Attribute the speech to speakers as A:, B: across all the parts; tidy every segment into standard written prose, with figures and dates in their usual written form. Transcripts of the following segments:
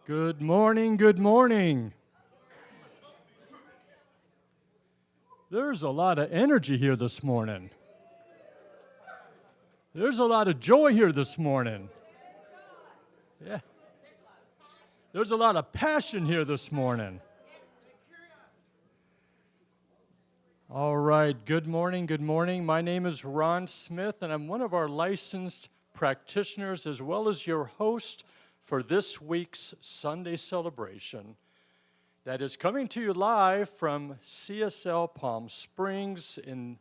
A: Good morning, good morning. There's a lot of energy here this morning. There's a lot of joy here this morning. Yeah. There's a lot of passion here this morning. All right, good morning, good morning. My name is Ron Smith, and I'm one of our licensed practitioners as well as your host for this week's Sunday celebration that is coming to you live from CSL Palm Springs in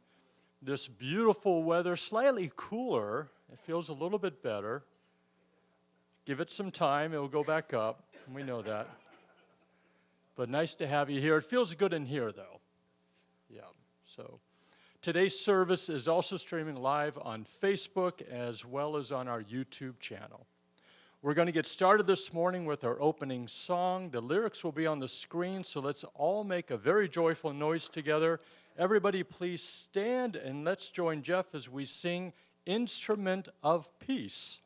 A: this beautiful weather, slightly cooler. It feels a little bit better. Give it some time, it'll go back up. We know that. But nice to have you here. It feels good in here, though. Yeah, so today's service is also streaming live on Facebook as well as on our YouTube channel. We're going to get started this morning with our opening song. The lyrics will be on the screen, so let's all make a very joyful noise together. Everybody please stand and let's join Jeff as we sing Instrument of Peace.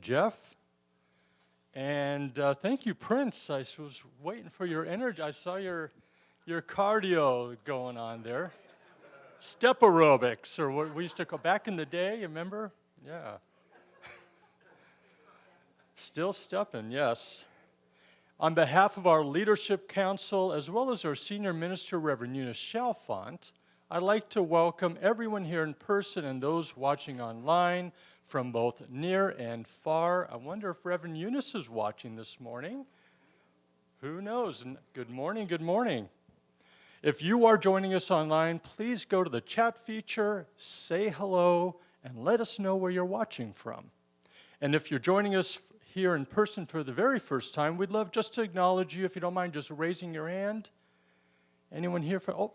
A: Jeff, and thank you, Prince. I was waiting for your energy. I saw your cardio going on there. Step aerobics, or what we used to call back in the day, you remember? Yeah. Still stepping, yes. On behalf of our Leadership Council, as well as our Senior Minister, Reverend Eunice Chalfont, I'd like to welcome everyone here in person and those watching online from both near and far. I wonder if Reverend Eunice is watching this morning. Who knows? Good morning, good morning. If you are joining us online, please go to the chat feature, say hello, and let us know where you're watching from. And if you're joining us here in person for the very first time, we'd love just to acknowledge you, if you don't mind just raising your hand. Anyone here for, oh,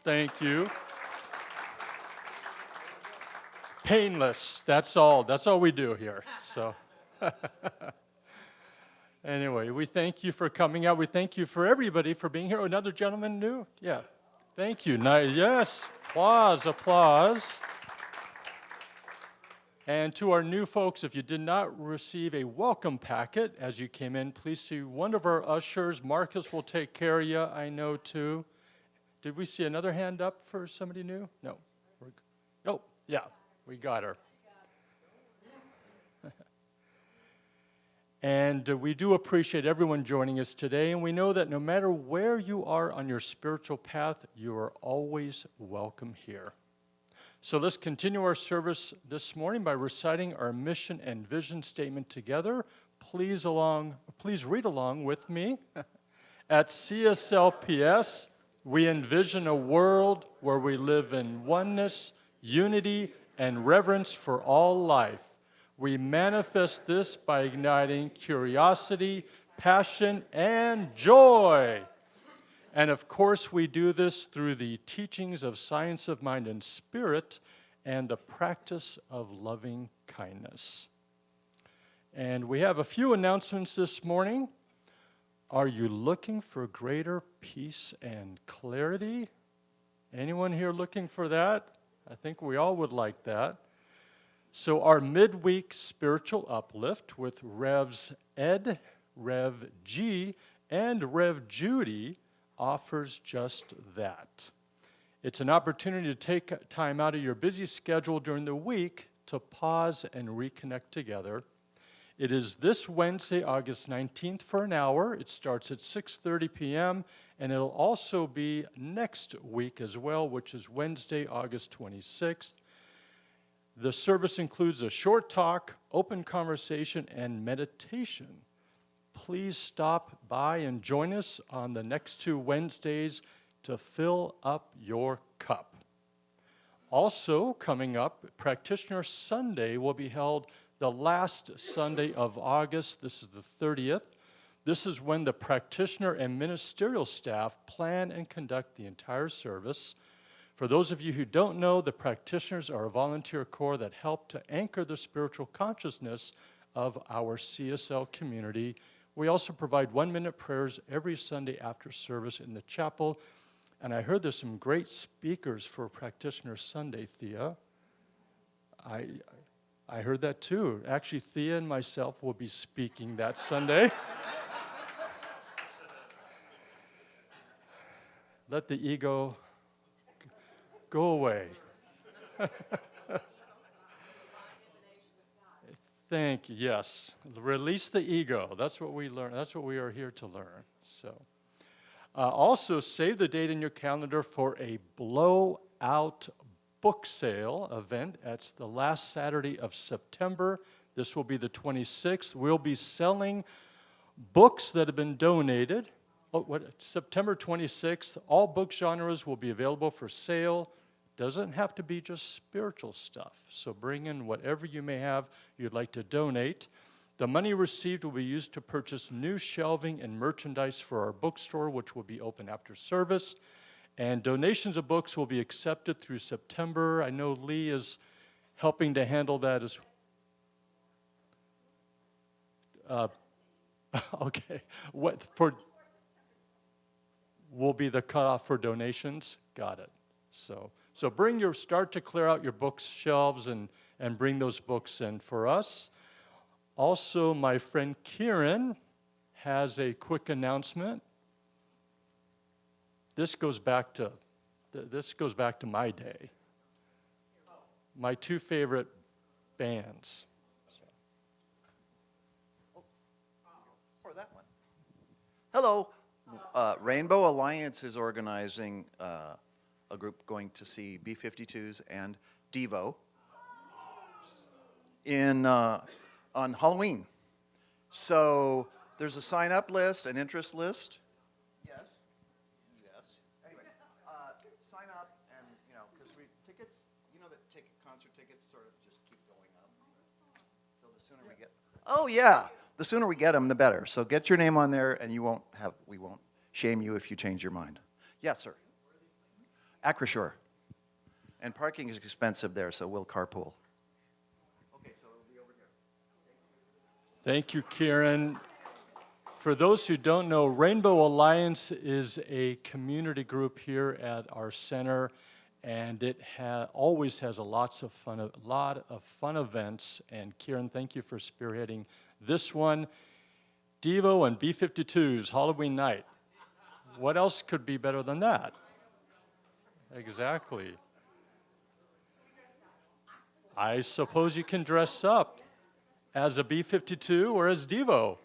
A: thank you. Painless, that's all we do here, so. Anyway, we thank you for coming out. We thank you for everybody for being here. Oh, another gentleman new? Yeah. Thank you. Nice. Yes. Applause, applause. And to our new folks, if you did not receive a welcome packet as you came in, please see one of our ushers. Marcus will take care of you, I know too. Did we see another hand up for somebody new? No. Oh, yeah, we got her. And we do appreciate everyone joining us today, and we know that no matter where you are on your spiritual path, you are always welcome here. So let's continue our service this morning by reciting our mission and vision statement together. Please read along with me. At CSLPS, we envision a world where we live in oneness, unity, and reverence for all life. We manifest this by igniting curiosity, passion, and joy. And of course, we do this through the teachings of science of mind and spirit and the practice of loving kindness. And we have a few announcements this morning. Are you looking for greater peace and clarity? Anyone here looking for that? I think we all would like that. So our midweek spiritual uplift with Revs Ed, Rev G, and Rev Judy offers just that. It's an opportunity to take time out of your busy schedule during the week to pause and reconnect together. It is this Wednesday, August 19th for an hour. It starts at 6:30 p.m., and it'll also be next week as well, which is Wednesday, August 26th. The service includes a short talk, open conversation, and meditation. Please stop by and join us on the next 2 Wednesdays to fill up your cup. Also coming up, Practitioner Sunday will be held the last Sunday of August. This is the 30th. This is when the practitioner and ministerial staff plan and conduct the entire service. For those of you who don't know, the practitioners are a volunteer corps that help to anchor the spiritual consciousness of our CSL community. We also provide 1-minute prayers every Sunday after service in the chapel. And I heard there's some great speakers for Practitioner Sunday, Thea. I heard that too. Actually, Thea and myself will be speaking that Sunday. Let the ego go away. Thank you. Yes. Release the ego. That's what we learn. That's what we are here to learn. So, also save the date in your calendar for a blowout book sale event. That's the last Saturday of September. This will be the 26th. We'll be selling books that have been donated. September 26th. All book genres will be available for sale. Doesn't have to be just spiritual stuff. So bring in whatever you may have you'd like to donate. The money received will be used to purchase new shelving and merchandise for our bookstore, which will be open after service. And donations of books will be accepted through September. I know Lee is helping to handle that as okay. What for will be the cutoff for donations? Got it. So start to clear out your bookshelves and bring those books in for us. Also, my friend Kieran has a quick announcement. This goes back to my day. My 2 favorite bands.
B: Or that one. Hello. Rainbow Alliance is organizing a group going to see B-52s and Devo on Halloween. So there's a sign-up list, an interest list. Yes. Anyway, sign up and, because tickets, that concert tickets sort of just keep going up. So the sooner we get, the sooner we get them, the better. So get your name on there, and we won't shame you if you change your mind. Yes, sir. Acrashore. And parking is expensive there, so we'll carpool. Okay, so it'll be over here.
A: Thank you, Kieran. For those who don't know, Rainbow Alliance is a community group here at our center, and it always has a lot of fun events. And Kieran, thank you for spearheading this one. Devo and B-52's Halloween night. What else could be better than that? Exactly. I suppose you can dress up as a B-52 or as Devo.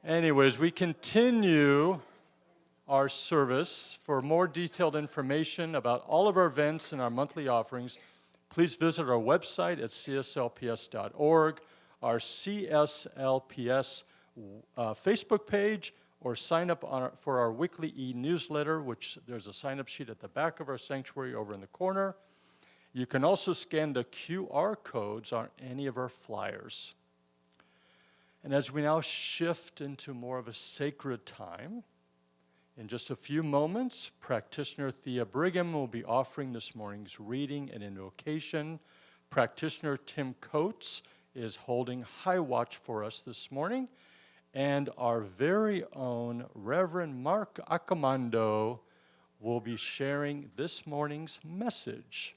A: Anyways, we continue our service. For more detailed information about all of our events and our monthly offerings, please visit our website at cslps.org, our CSLPS Facebook page, or sign up for our weekly e-newsletter, which there's a sign-up sheet at the back of our sanctuary over in the corner. You can also scan the QR codes on any of our flyers. And as we now shift into more of a sacred time, in just a few moments, practitioner Thea Brigham will be offering this morning's reading and invocation. Practitioner Tim Coates is holding high watch for us this morning. And our very own Reverend Mark Accomando will be sharing this morning's message.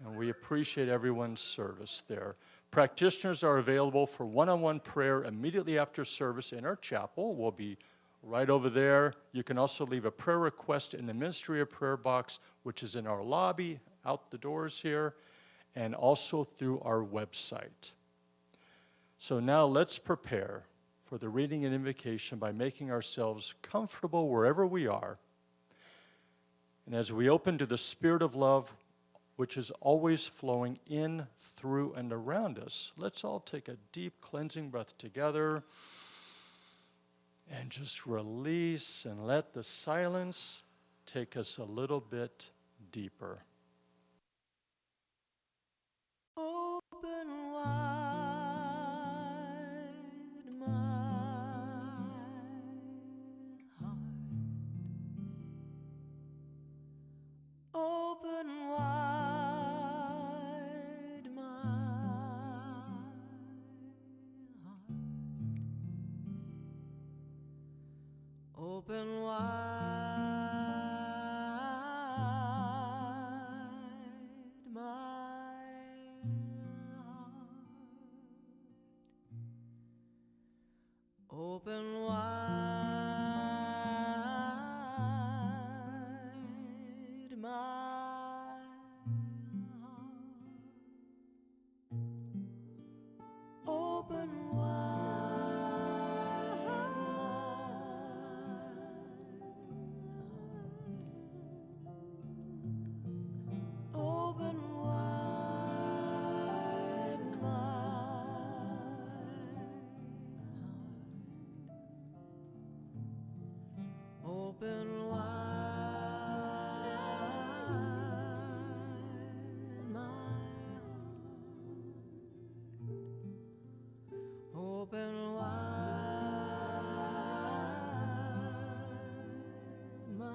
A: And we appreciate everyone's service there. Practitioners are available for one-on-one prayer immediately after service in our chapel. We'll be right over there. You can also leave a prayer request in the Ministry of Prayer box, which is in our lobby, out the doors here, and also through our website. So now let's prepare for the reading and invocation by making ourselves comfortable wherever we are. And as we open to the Spirit of love, which is always flowing in, through, and around us, let's all take a deep cleansing breath together and just release and let the silence take us a little bit deeper.
C: Open wide my heart. Open wide my heart. Open wide my heart. Open wide my heart. Open wide. Open wide my heart. Open wide my heart. Open wide my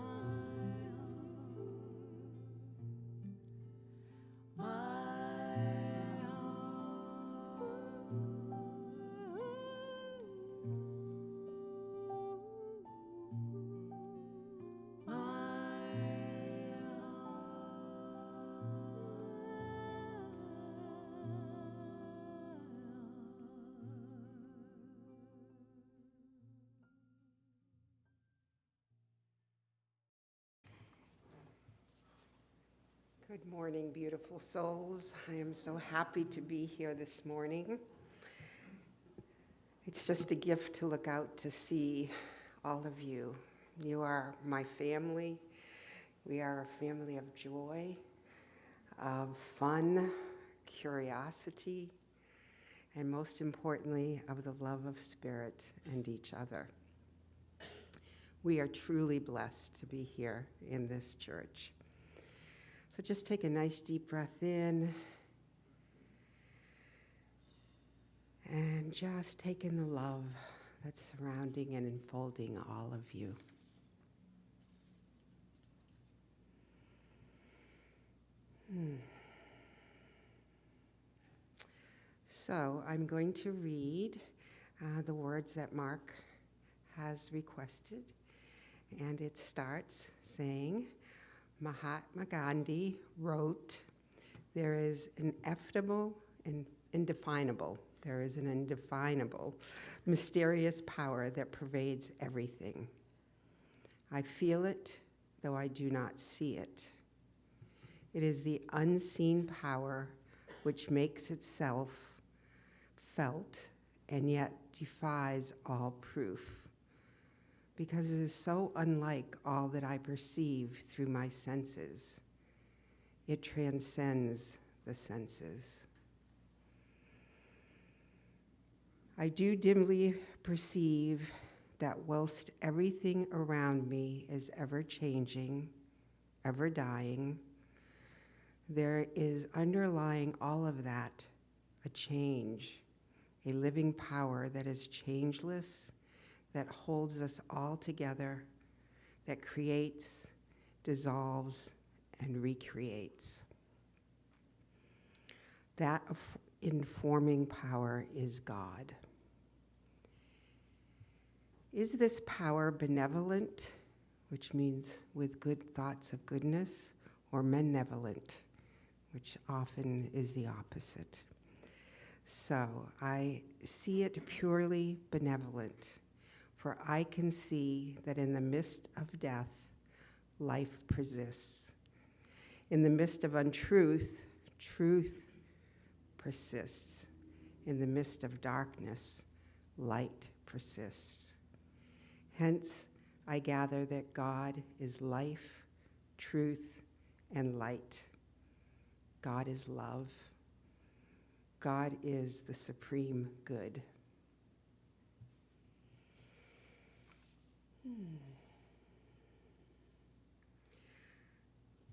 D: Good morning, beautiful souls. I am so happy to be here this morning. It's just a gift to look out to see all of you. You are my family. We are a family of joy, of fun, curiosity, and most importantly, of the love of Spirit and each other. We are truly blessed to be here in this church. So just take a nice deep breath in and just take in the love that's surrounding and enfolding all of you. So I'm going to read the words that Mark has requested. And it starts saying, Mahatma Gandhi wrote, there is an indefinable, mysterious power that pervades everything. I feel it, though I do not see it. It is the unseen power which makes itself felt and yet defies all proof, because it is so unlike all that I perceive through my senses. It transcends the senses. I do dimly perceive that whilst everything around me is ever changing, ever dying, there is underlying all of that a change, a living power that is changeless, that holds us all together, that creates, dissolves, and recreates. That informing power is God. Is this power benevolent, which means with good thoughts of goodness, or malevolent, which often is the opposite? So I see it purely benevolent, for I can see that in the midst of death, life persists. In the midst of untruth, truth persists. In the midst of darkness, light persists. Hence, I gather that God is life, truth, and light. God is love. God is the supreme good.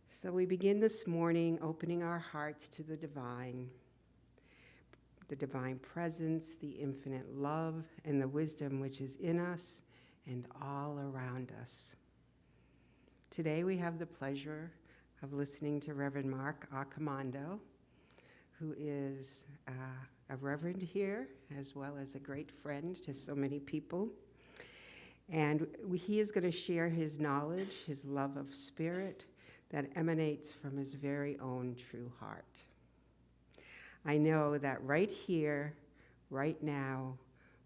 D: So we begin this morning opening our hearts to the divine presence, the infinite love, and the wisdom which is in us and all around us. Today we have the pleasure of listening to Reverend Mark Accomando, who is a reverend here, as well as a great friend to so many people. And he is going to share his knowledge, his love of spirit that emanates from his very own true heart. I know that right here, right now,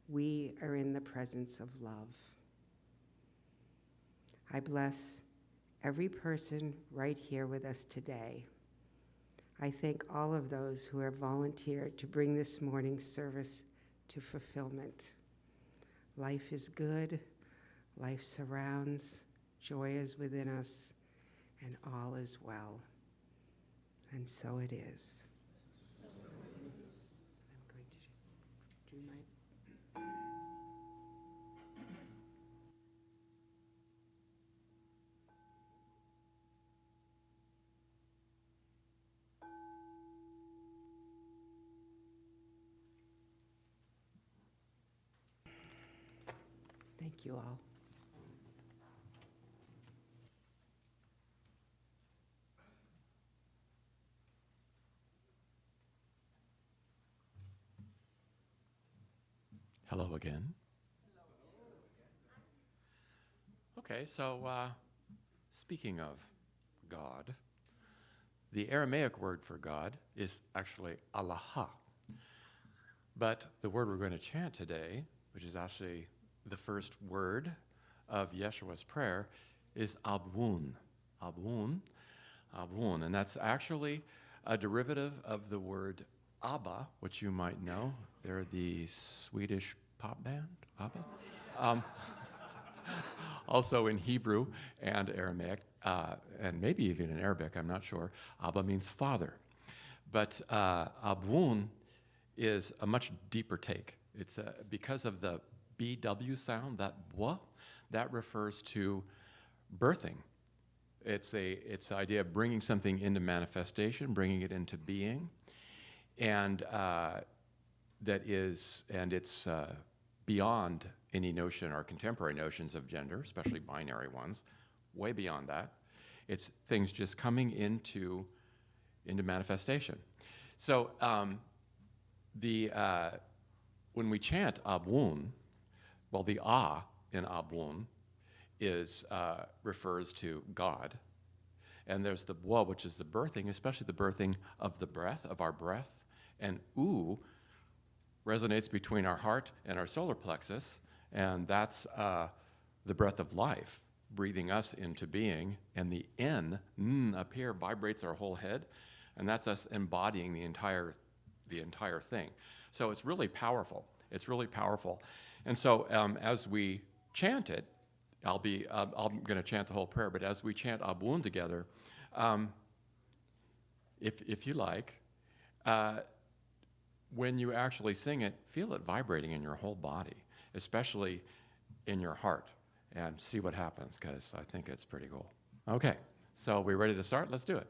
D: we are in the presence of love. I bless every person right here with us today. I thank all of those who have volunteered to bring this morning's service to fulfillment. Life is good, life surrounds, joy is within us, and all is well. And so it is. I'm going to do my... Thank you all.
E: Hello again. Okay, so speaking of God, the Aramaic word for God is actually Allah. But the word we're going to chant today, which is actually the first word of Yeshua's prayer, is Abun. Abun. Abun. And that's actually a derivative of the word Abba, which you might know. They're the Swedish pop band, Abba. Also in Hebrew and Aramaic, and maybe even in Arabic, I'm not sure, Abba means father. But Abun is a much deeper take. It's because of the BW sound, that bwa, that refers to birthing. It's the idea of bringing something into manifestation, bringing it into being, and it's beyond any notion or contemporary notions of gender, especially binary ones, way beyond that. It's things just coming into when we chant Abun, well, the Ah in Abun refers to God. And there's the Wa, which is the birthing, especially the birthing of the breath, of our breath. And U resonates between our heart and our solar plexus, and that's the breath of life, breathing us into being. And the N up here vibrates our whole head, and that's us embodying the entire thing. So it's really powerful. It's really powerful. And so as we chant it, I'm going to chant the whole prayer, but as we chant Abun together, if you like, when you actually sing it, feel it vibrating in your whole body, especially in your heart, and see what happens, because I think it's pretty cool. Okay, so we ready to start? Let's do it.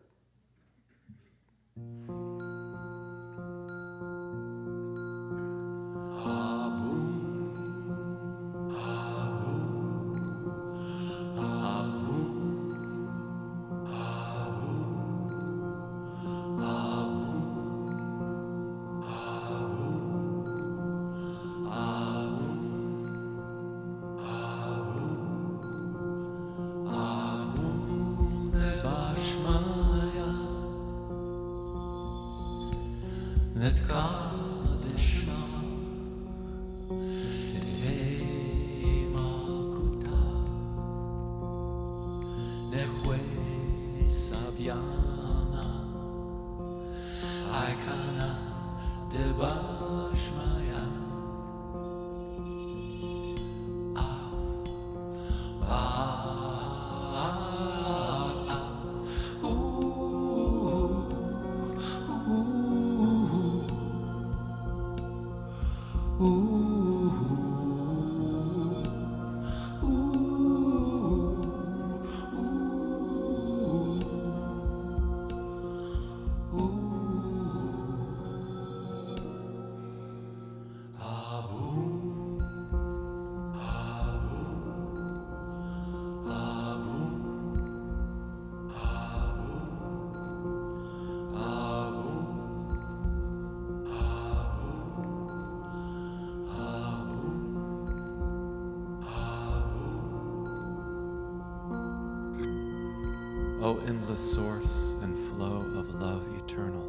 E: O endless source and flow of love eternal,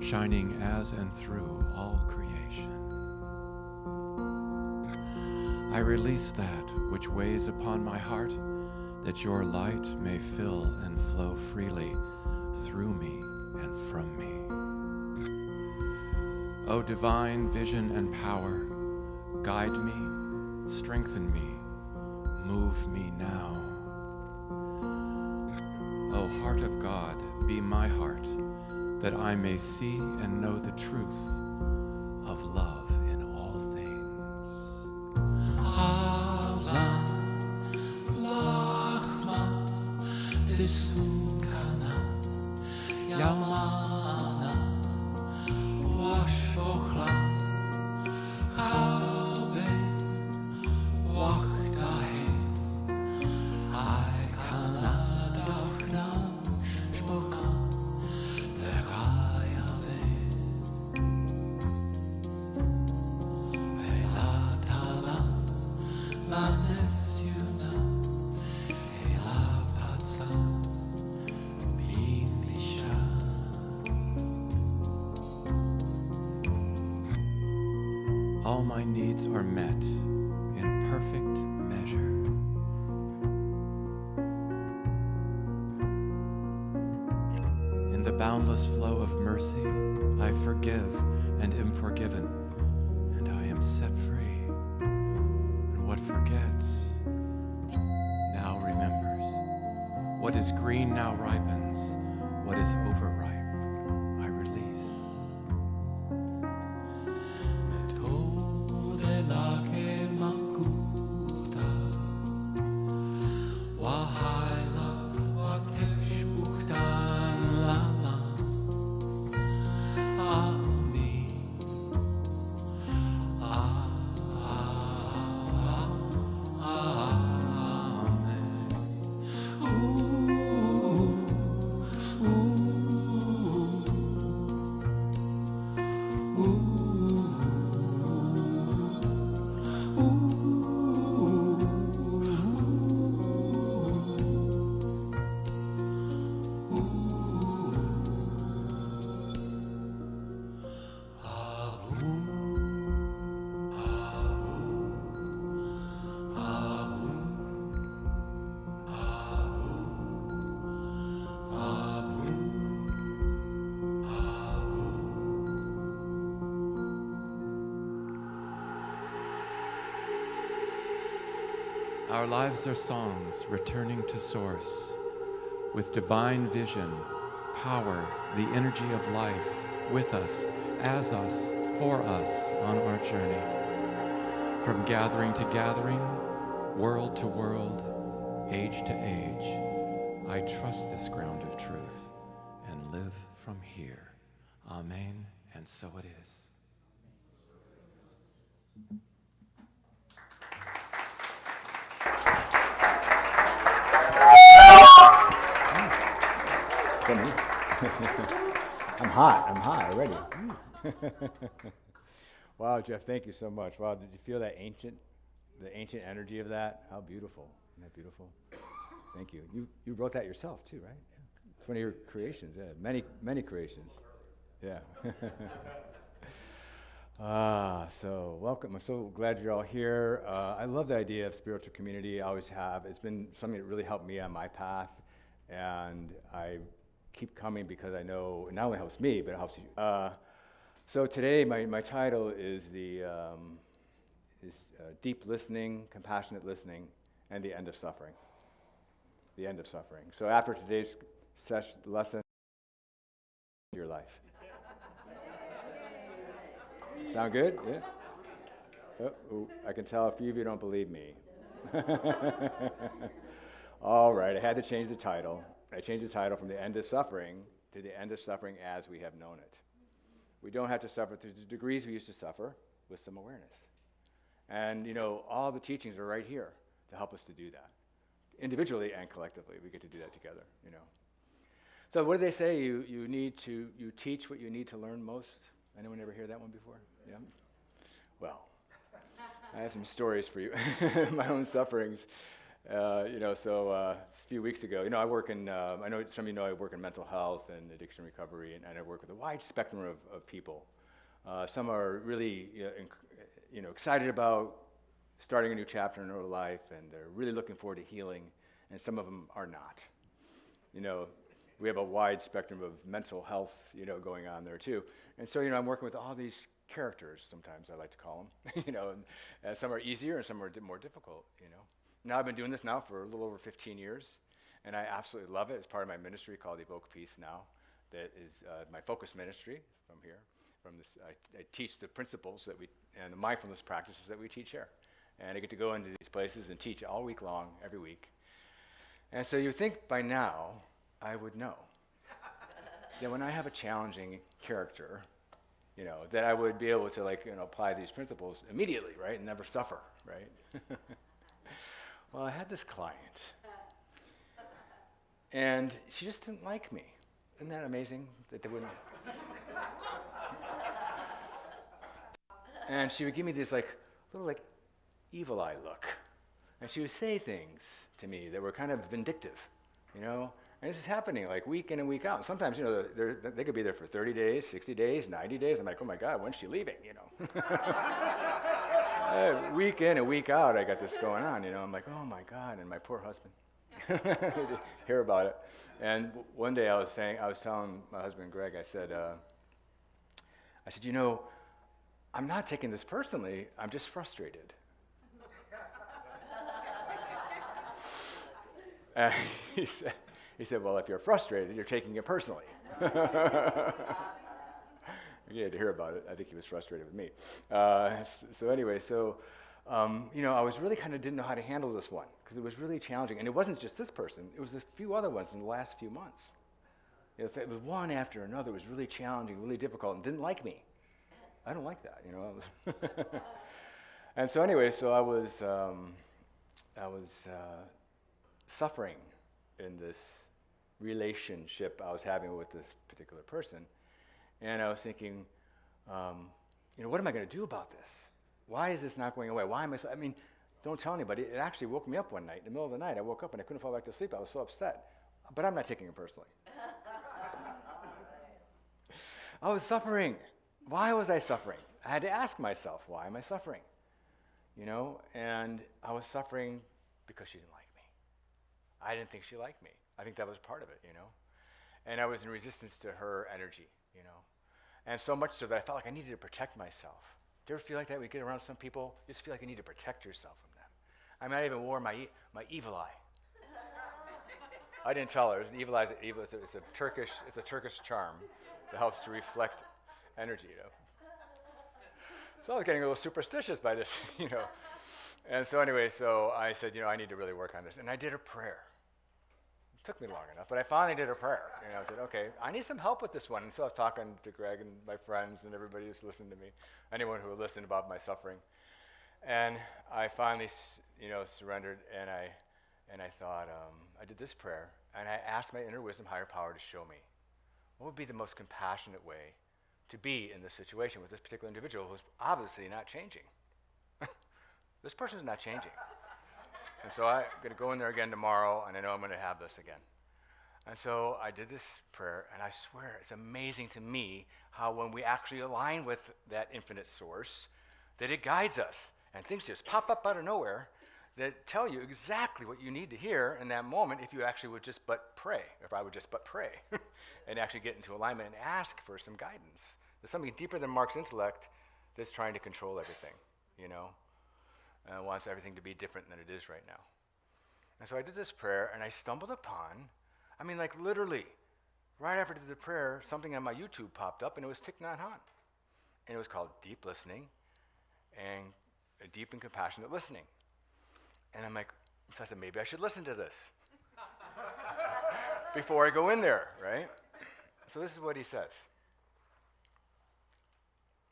E: shining as and through all creation. I release that which weighs upon my heart, that your light may fill and flow freely through me and from me. O divine vision and power, guide me, strengthen me, move me now. O heart of God, be my heart, that I may see and know the truth of love in all things.
F: Avla, Lachma, Disukana, Yamana, Washochla, Ave, Wachdahe, Aikanadachna, Shpoka, Lerayave, Elatala, Lanesyuna, Elapatsa, Binglisha.
E: All my needs are met in perfect measure. In the boundless flow of mercy, I forgive and am forgiven, and I am set free. And what forgets now remembers. What is green now ripens. What is overripe, I release.
F: Methode lake makuta, Wahaila watesh buktan lala, Ami, Amen.
E: Our lives are songs returning to source with divine vision, power, the energy of life with us, as us, for us on our journey. From gathering to gathering, world to world, age to age, I trust this ground of truth and live from here. Amen, and so it is.
G: For me? I'm hot already. Wow, Jeff, thank you so much. Wow, did you feel the ancient energy of that? How beautiful. Isn't that beautiful? Thank you. You wrote that yourself too, right? Yeah. It's one of your creations, yeah. Many creations. Yeah. So welcome. I'm so glad you're all here. I love the idea of spiritual community. I always have. It's been something that really helped me on my path, and I keep coming because I know it not only helps me, but it helps you. So today, my title is Deep Listening, Compassionate Listening, and the End of Suffering. The End of Suffering. So after today's lesson, your life. Sound good? Yeah? Oh, I can tell a few of you don't believe me. All right, I had to change the title. I changed the title from The End of Suffering to The End of Suffering as We Have Known It. We don't have to suffer to the degrees we used to suffer with some awareness. And, all the teachings are right here to help us to do that. Individually and collectively, we get to do that together, So what do they say? You teach what you need to learn most? Anyone ever hear that one before? Yeah? Well, I have some stories for you, my own sufferings. A few weeks ago, I work in, I know some of you know I work in mental health and addiction recovery, and I work with a wide spectrum of people. Some are really, excited about starting a new chapter in their life, and they're really looking forward to healing, and some of them are not. We have a wide spectrum of mental health, going on there too. And so, I'm working with all these characters, sometimes I like to call them, and some are easier and some are more difficult, Now I've been doing this now for a little over 15 years, and I absolutely love it. It's part of my ministry called Evoke Peace now. That is my focus ministry from here. From this, I teach the principles and the mindfulness practices that we teach here. And I get to go into these places and teach all week long, every week. And so you think by now I would know that when I have a challenging character, that I would be able to apply these principles immediately, right, and never suffer, right? Well, I had this client, and she just didn't like me. Isn't that amazing that they wouldn't? And she would give me this little evil eye look, and she would say things to me that were kind of vindictive, And this is happening week in and week out. Sometimes, they could be there for 30 days, 60 days, 90 days. I'm like, oh my God, when's she leaving, Week in and week out, I got this going on, I'm like, oh my God, and my poor husband. Hear about it. And one day I was telling my husband, Greg, I said, I'm not taking this personally, I'm just frustrated. And he said, well, if you're frustrated, you're taking it personally. You had to hear about it. I think he was frustrated with me. I was really didn't know how to handle this one because it was really challenging. And it wasn't just this person. It was a few other ones in the last few months. It was one after another. It was really challenging, really difficult, and didn't like me. I don't like that, And so I was suffering in this relationship I was having with this particular person. And I was thinking, what am I going to do about this? Why is this not going away? Why am I don't tell anybody. It actually woke me up one night. In the middle of the night, I woke up and I couldn't fall back to sleep. I was so upset. But I'm not taking it personally. I was suffering. Why was I suffering? I had to ask myself, why am I suffering? And I was suffering because she didn't like me. I didn't think she liked me. I think that was part of it, And I was in resistance to her energy, And so much so that I felt like I needed to protect myself. Do you ever feel like that when you get around some people? You just feel like you need to protect yourself from them. I mean, I even wore my evil eye. I didn't tell her. It was an evil eye. It's a Turkish charm that helps to reflect energy, you know. So I was getting a little superstitious by this, you know. And so anyway, so I said, you know, I need to really work on this. And I did a prayer. It took me long enough, but I finally did a prayer. You know, I said, okay, I need some help with this one. And so I was talking to Greg and my friends and everybody who's listened to me, anyone who listened about my suffering. And I finally, you know, surrendered, and I thought, I did this prayer, and I asked my inner wisdom, higher power, to show me what would be the most compassionate way to be in this situation with this particular individual who's obviously not changing. This person's not changing. And so I'm going to go in there again tomorrow, and I know I'm going to have this again. And so I did this prayer, and I swear it's amazing to me how when we actually align with that infinite source, that it guides us, and things just pop up out of nowhere that tell you exactly what you need to hear in that moment if you actually would just but pray, if I would just but pray, and actually get into alignment and ask for some guidance. There's something deeper than Mark's intellect that's trying to control everything, you know, and wants everything to be different than it is right now. And so I did this prayer, and I stumbled upon, I mean, like literally, right after I did the prayer, something on my YouTube popped up, and it was Thich Nhat Hanh. And it was called Deep Listening and Deep and Compassionate Listening. And I'm like, so I said, maybe I should listen to this before I go in there, right? So this is what he says.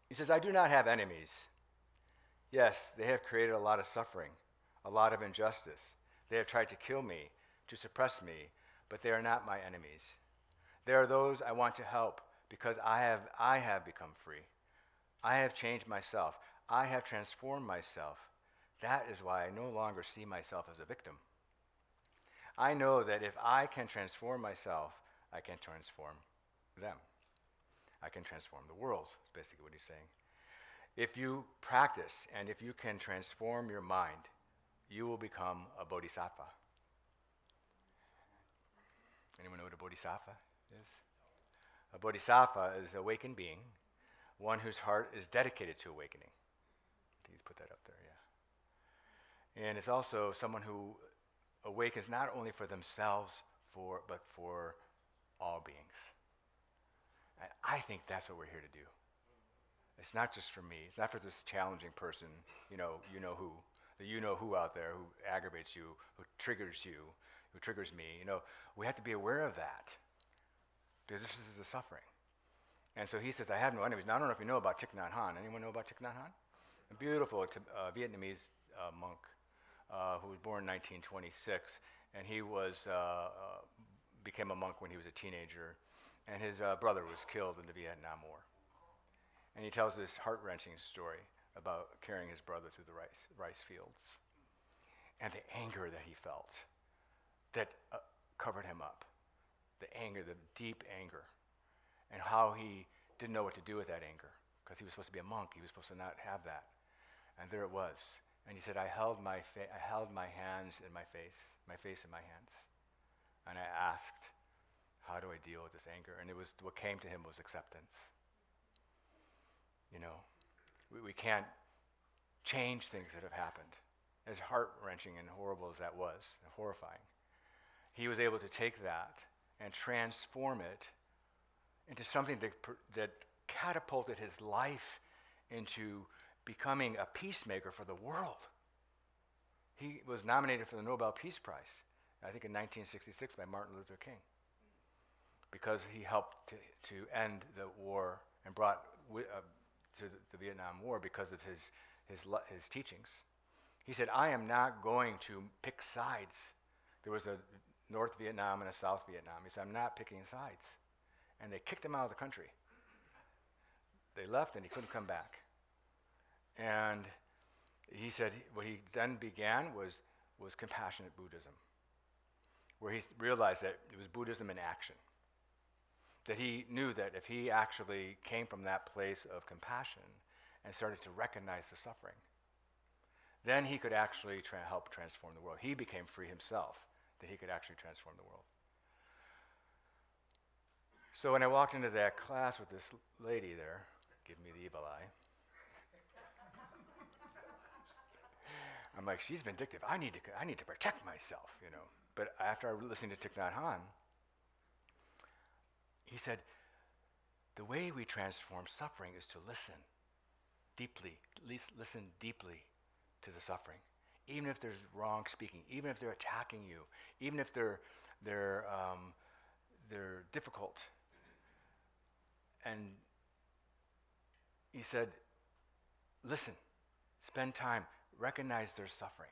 G: He says, I do not have enemies. Yes, they have created a lot of suffering, a lot of injustice. They have tried to kill me, to suppress me, but they are not my enemies. They are those I want to help because I have become free. I have changed myself. I have transformed myself. That is why I no longer see myself as a victim. I know that if I can transform myself, I can transform them. I can transform the world, is basically what he's saying. If you practice and if you can transform your mind, you will become a bodhisattva. Anyone know what a bodhisattva is? A bodhisattva is an awakened being, one whose heart is dedicated to awakening. I think you put that up there, yeah. And it's also someone who awakens not only for themselves, but for all beings. And I think that's what we're here to do. It's not just for me. It's not for this challenging person, you know who, the you know who out there who aggravates you, who triggers me. You know, we have to be aware of that. Because this is the suffering. And so he says, I have no enemies. Now, I don't know if you know about Thich Nhat Hanh. Anyone know about Thich Nhat Hanh? A beautiful Vietnamese monk who was born in 1926. And he became a monk when he was a teenager. And his brother was killed in the Vietnam War. And he tells this heart-wrenching story about carrying his brother through the rice fields. And the anger that he felt that covered him up. The anger, the deep anger. And how he didn't know what to do with that anger. Because he was supposed to be a monk. He was supposed to not have that. And there it was. And he said, I held my hands in my face in my hands. And I asked, how do I deal with this anger? And what came to him was acceptance. You know, we can't change things that have happened. As heart-wrenching and horrible as that was, and horrifying, he was able to take that and transform it into something that catapulted his life into becoming a peacemaker for the world. He was nominated for the Nobel Peace Prize, I think in 1966 by Martin Luther King, because he helped to end the war and brought to the Vietnam War because of his teachings. He said, I am not going to pick sides. There was a North Vietnam and a South Vietnam. He said, I'm not picking sides. And they kicked him out of the country. They left and he couldn't come back. And he said what he then began was compassionate Buddhism, where he realized that it was Buddhism in action. That he knew that if he actually came from that place of compassion and started to recognize the suffering, then he could actually help transform the world. He became free himself, that he could actually transform the world. So when I walked into that class with this lady there, give me the evil eye, I'm like, she's vindictive. I need to protect myself, you know. But after I listened to Thich Nhat Hanh, he said, the way we transform suffering is to listen deeply, at least listen deeply to the suffering. Even if there's wrong speaking, even if they're attacking you, even if they're difficult. And he said, listen, spend time, recognize their suffering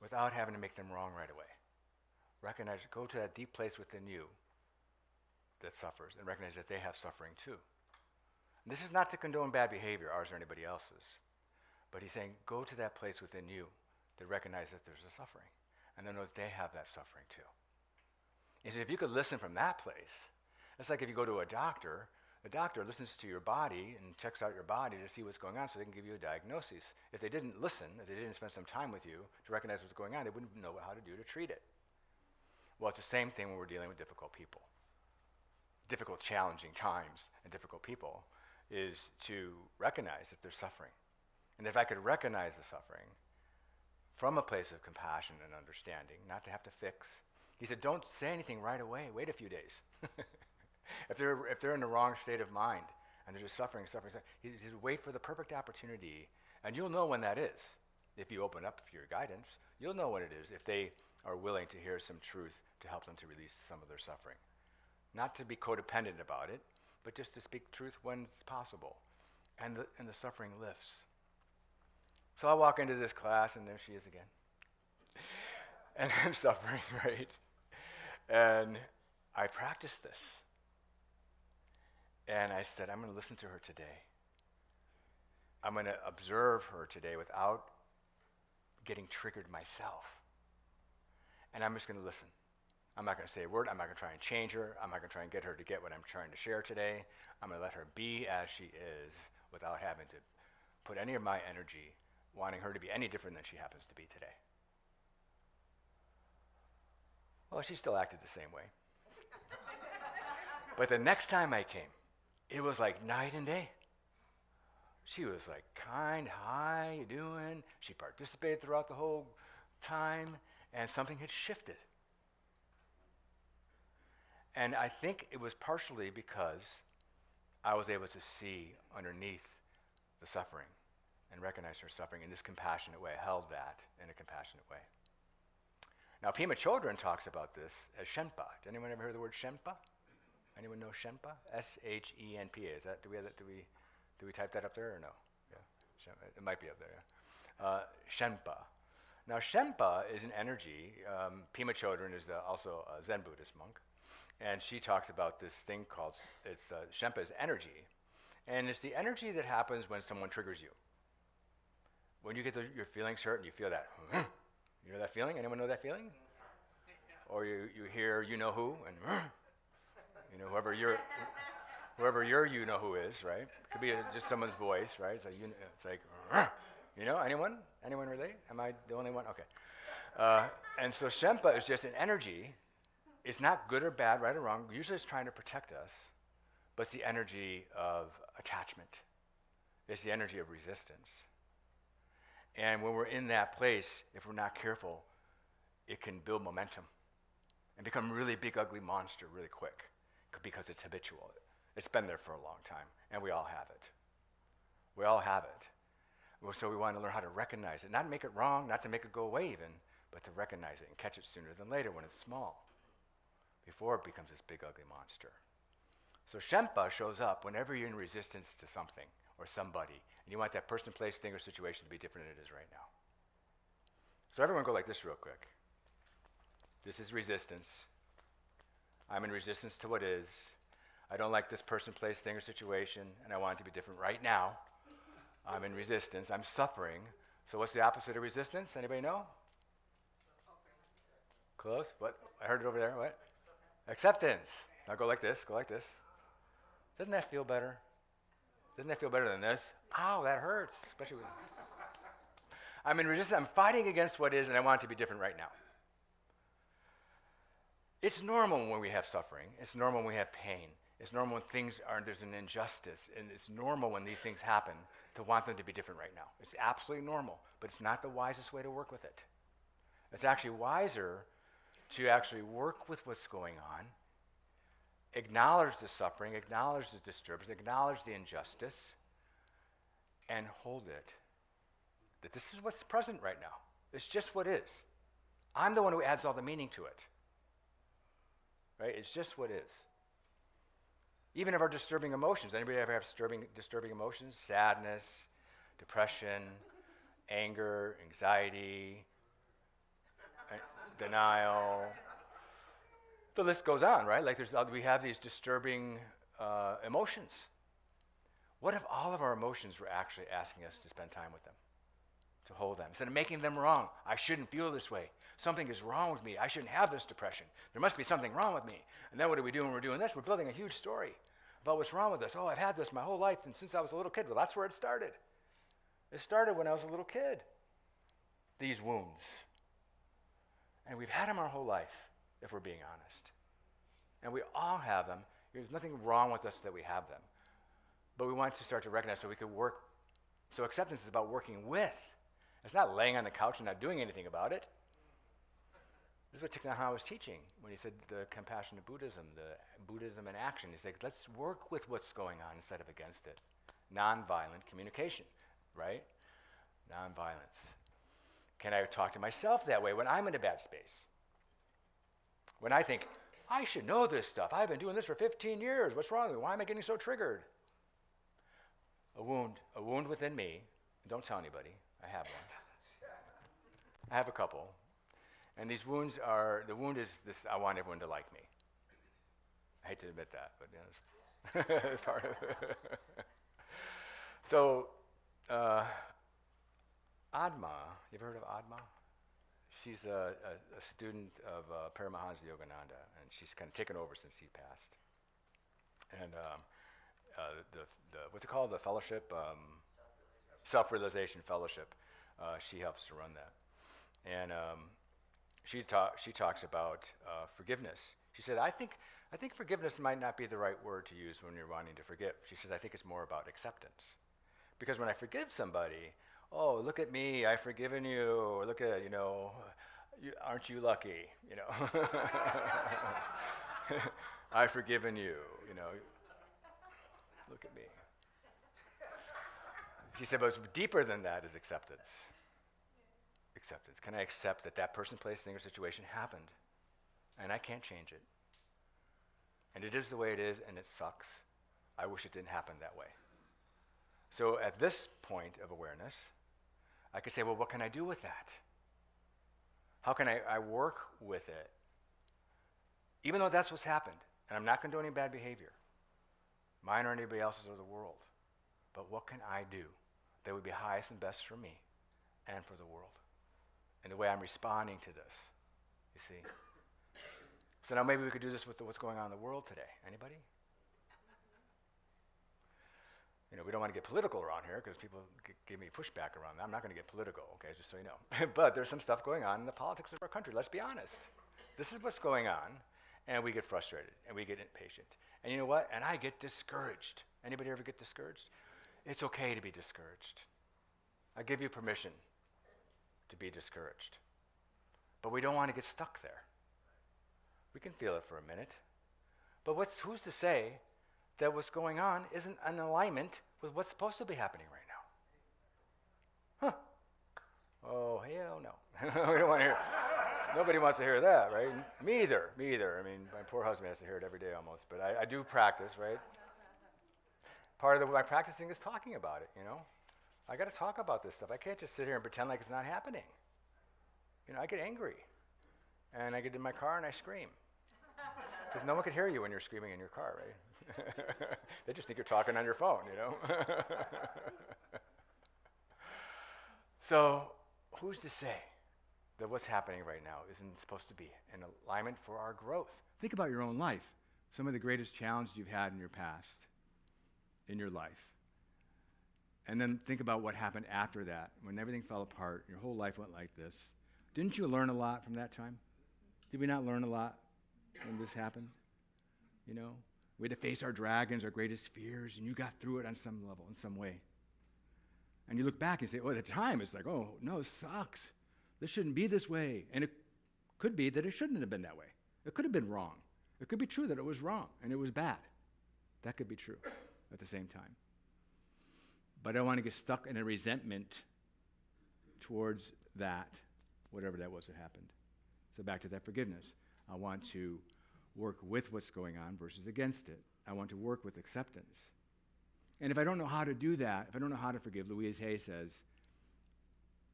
G: without having to make them wrong right away. Recognize, go to that deep place within you that suffers and recognize that they have suffering too. And this is not to condone bad behavior, ours or anybody else's, but he's saying go to that place within you that recognize that there's a suffering and then know that they have that suffering too. He said if you could listen from that place, it's like if you go to a doctor, the doctor listens to your body and checks out your body to see what's going on so they can give you a diagnosis. If they didn't listen, if they didn't spend some time with you to recognize what's going on, they wouldn't know how to do to treat it. Well, it's the same thing when we're dealing with difficult people. Difficult, challenging times and difficult people is to recognize that they're suffering. And if I could recognize the suffering from a place of compassion and understanding, not to have to fix, he said, don't say anything right away. Wait a few days. If they're in the wrong state of mind and they're just suffering, he said, wait for the perfect opportunity, and you'll know when that is. If you open up for your guidance, you'll know when it is if they are willing to hear some truth to help them to release some of their suffering. Not to be codependent about it, but just to speak truth when it's possible. And the suffering lifts. So I walk into this class, and there she is again. And I'm suffering, right? And I practiced this. And I said, I'm going to listen to her today. I'm going to observe her today without getting triggered myself. And I'm just going to listen. I'm not going to say a word. I'm not going to try and change her. I'm not going to try and get her to get what I'm trying to share today. I'm going to let her be as she is without having to put any of my energy wanting her to be any different than she happens to be today. Well, she still acted the same way. But the next time I came, it was like night and day. She was like kind, hi, you doing? She participated throughout the whole time, and something had shifted. And I think it was partially because I was able to see underneath the suffering and recognize her suffering in this compassionate way. I held that in a compassionate way. Now, Pema Chodron talks about this as Shenpa. Did anyone ever hear the word Shenpa? Anyone know Shenpa? S-H-E-N-P-A. Is that? Do we type that up there or no? Yeah, it might be up there. Yeah. Shenpa. Now, Shenpa is an energy. Pema Chodron is also a Zen Buddhist monk, and she talks about this thing called Shenpa is energy, and it's the energy that happens when someone triggers you. When you get your feelings hurt and you feel that, you know that feeling? Anyone know that feeling? Or you hear you know who and you know whoever your you know who is, right? Could be just someone's voice, right? It's like you know, anyone relate? Am I the only one? Okay. And so Shenpa is just an energy. It's not good or bad, right or wrong. Usually it's trying to protect us, but it's the energy of attachment. It's the energy of resistance. And when we're in that place, if we're not careful, it can build momentum and become a really big, ugly monster really quick because it's habitual. It's been there for a long time, and we all have it. We all have it. Well, so we want to learn how to recognize it, not make it wrong, not to make it go away even, but to recognize it and catch it sooner than later when it's small, before it becomes this big, ugly monster. So Shenpa shows up whenever you're in resistance to something or somebody, and you want that person, place, thing, or situation to be different than it is right now. So everyone go like this real quick. This is resistance. I'm in resistance to what is. I don't like this person, place, thing, or situation, and I want it to be different right now. I'm in resistance. I'm suffering. So what's the opposite of resistance? Anybody know? Close? What? I heard it over there. What? Acceptance. Now go like this. Go like this. Doesn't that feel better? Doesn't that feel better than this? Ow, that hurts. Especially when I'm in resistance. I'm fighting against what is, and I want it to be different right now. It's normal when we have suffering. It's normal when we have pain. It's normal when there's an injustice. And it's normal when these things happen to want them to be different right now. It's absolutely normal, but it's not the wisest way to work with it. It's actually wiser to actually work with what's going on, acknowledge the suffering, acknowledge the disturbance, acknowledge the injustice, and hold it. That this is what's present right now. It's just what is. I'm the one who adds all the meaning to it. Right? It's just what is. Even of our disturbing emotions. Anybody ever have disturbing emotions? Sadness, depression, anger, anxiety, denial. The list goes on, right? Like we have these disturbing emotions. What if all of our emotions were actually asking us to spend time with them? To hold them. Instead of making them wrong. I shouldn't feel this way. Something is wrong with me. I shouldn't have this depression. There must be something wrong with me. And then what do we do when we're doing this? We're building a huge story about what's wrong with us. Oh, I've had this my whole life and since I was a little kid. Well, that's where it started. It started when I was a little kid. These wounds. And we've had them our whole life, if we're being honest. And we all have them. There's nothing wrong with us that we have them. But we want to start to recognize so we could work. So acceptance is about working with. It's not laying on the couch and not doing anything about it. This is what Thich Nhat Hanh was teaching when he said the compassion of Buddhism, the Buddhism in action. He's like, let's work with what's going on instead of against it. Nonviolent communication, right? Nonviolence. Can I talk to myself that way when I'm in a bad space? When I think, I should know this stuff. I've been doing this for 15 years. What's wrong with me? Why am I getting so triggered? A wound within me. Don't tell anybody. I have one. I have a couple. And these wounds are, the wound is this, I want everyone to like me. I hate to admit that, but it's part of it. So, Adma, you ever heard of Adma? She's a student of Paramahansa Yogananda, and she's kind of taken over since he passed. And what's it called, the fellowship? Self-Realization Fellowship. She helps to run that. And she talks about forgiveness. She said, I think forgiveness might not be the right word to use when you're wanting to forgive. She said, I think it's more about acceptance. Because when I forgive somebody, oh, look at me, I've forgiven you, or look at, aren't you lucky, I've forgiven you, look at me. She said, but what's deeper than that is acceptance. Acceptance. Can I accept that that person, place, thing, or situation happened, and I can't change it? And it is the way it is, and it sucks. I wish it didn't happen that way. So at this point of awareness, I could say, well, what can I do with that? How can I work with it? Even though that's what's happened, and I'm not condoning bad behavior, mine or anybody else's or the world, but what can I do that would be highest and best for me and for the world? And the way I'm responding to this, you see? So now maybe we could do this with what's going on in the world today. Anybody? We don't want to get political around here because people give me pushback around that. I'm not going to get political, okay, just so you know. But there's some stuff going on in the politics of our country. Let's be honest. This is what's going on, and we get frustrated, and we get impatient. And you know what? And I get discouraged. Anybody ever get discouraged? It's okay to be discouraged. I give you permission to be discouraged. But we don't want to get stuck there. We can feel it for a minute. But who's to say that what's going on isn't in alignment with what's supposed to be happening right now? Huh. Oh, hell no. We don't want to hear it. Nobody wants to hear that, right? Me either. I mean, my poor husband has to hear it every day almost. But I do practice, right? Part of my practicing is talking about it, I got to talk about this stuff. I can't just sit here and pretend like it's not happening. I get angry. And I get in my car and I scream. Because no one can hear you when you're screaming in your car, right? They just think you're talking on your phone, So, who's to say that what's happening right now isn't supposed to be in alignment for our growth? Think about your own life. Some of the greatest challenges you've had in your past, in your life. And then think about what happened after that, when everything fell apart, your whole life went like this. Didn't you learn a lot from that time? Did we not learn a lot when this happened? We had to face our dragons, our greatest fears, and you got through it on some level, in some way. And you look back and say, at the time, it's like, oh, no, it sucks. This shouldn't be this way. And it could be that it shouldn't have been that way. It could have been wrong. It could be true that it was wrong and it was bad. That could be true at the same time. But I don't want to get stuck in a resentment towards that, whatever that was that happened. So back to that forgiveness. I want to work with what's going on versus against it. I want to work with acceptance. And if I don't know how to do that, if I don't know how to forgive, Louise Hay says,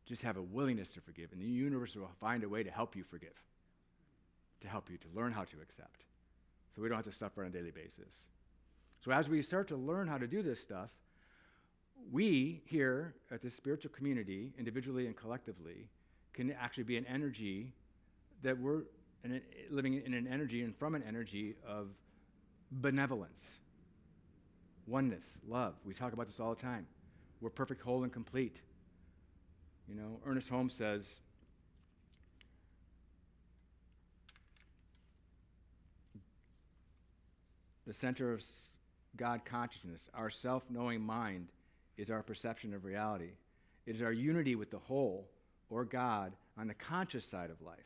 G: just have a willingness to forgive, and the universe will find a way to help you forgive, to help you to learn how to accept, so we don't have to suffer on a daily basis. So as we start to learn how to do this stuff, we here at the spiritual community, individually and collectively, can actually be an energy that we're living in an energy and from an energy of benevolence, oneness, love. We talk about this all the time. We're perfect, whole, and complete. You know, Ernest Holmes says, the center of God consciousness, our self-knowing mind, is our perception of reality. It is our unity with the whole, or God, on the conscious side of life.